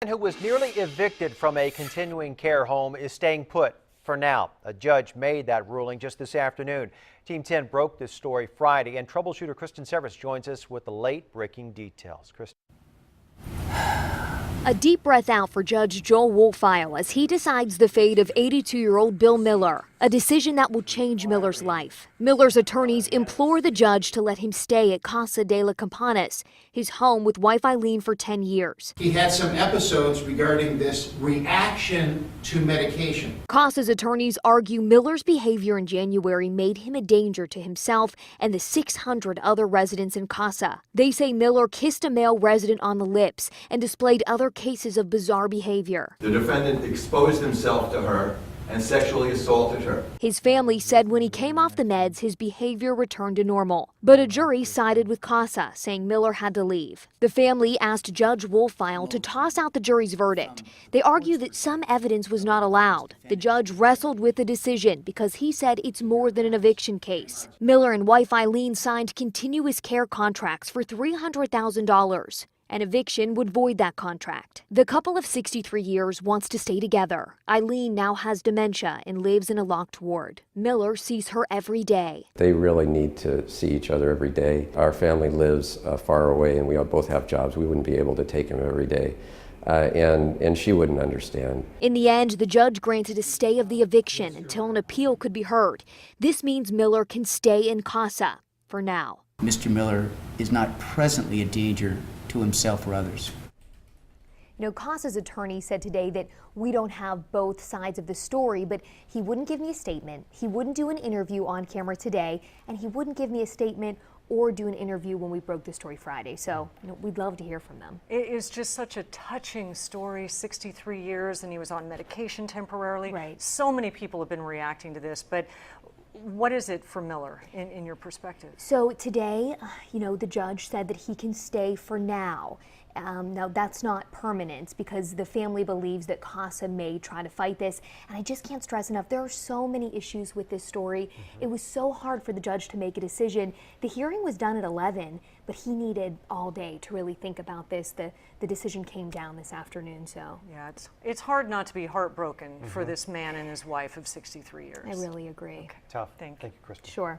who was nearly evicted from a continuing care home is staying put for now. A judge made that ruling just this afternoon. Team 10 broke this story Friday, and troubleshooter Kristen Severus joins us with the late-breaking details. Kristen. A deep breath out for Judge Joel Wolfile as he decides the fate of 82-year-old Bill Miller, a decision that will change Miller's life. Miller's attorneys implore the judge to let him stay at Casa de la Campanas, his home with wife Eileen for 10 years. He had some episodes regarding this reaction to medication. Casa's attorneys argue Miller's behavior in January made him a danger to himself and the 600 other residents in Casa. They say Miller kissed a male resident on the lips and displayed other cases of bizarre behavior. The defendant exposed himself to her and sexually assaulted her. His family said when he came off the meds, his behavior returned to normal. But a jury sided with Casa, saying Miller had to leave. The family asked Judge Wolfile to toss out the jury's verdict. They argue that some evidence was not allowed. The judge wrestled with the decision because he said it's more than an eviction case. Miller and wife Eileen signed continuous care contracts for $300,000. An eviction would void that contract. The couple of 63 years wants to stay together. Eileen now has dementia and lives in a locked ward. Miller sees her every day. They really need to see each other every day. Our family lives far away and we both have jobs. We wouldn't be able to take him every day. And she wouldn't understand. In the end, the judge granted a stay of the eviction until an appeal could be heard. This means Miller can stay in Casa for now. Mr. Miller is not presently a danger to himself or others. You know, Casa's attorney said today that we don't have both sides of the story, but he wouldn't give me a statement. He wouldn't do an interview on camera today, and he wouldn't give me a statement or do an interview when we broke the story Friday. So, you know, we'd love to hear from them. It is just such a touching story, 63 years, and he was on medication temporarily. Right. So many people have been reacting to this, but what is it for Miller in your perspective? So today, you know, the judge said that he can stay for now. Now that's not permanent because the family believes that Casa may try to fight this. And I just can't stress enough, there are so many issues with this story. It was so hard for the judge to make a decision. The hearing was done at 11, but he needed all day to really think about this. The decision came down this afternoon, so. Yeah, it's hard not to be heartbroken for this man and his wife of 63 years. I really agree. Okay. Tough. Thank you, Kristen. Sure.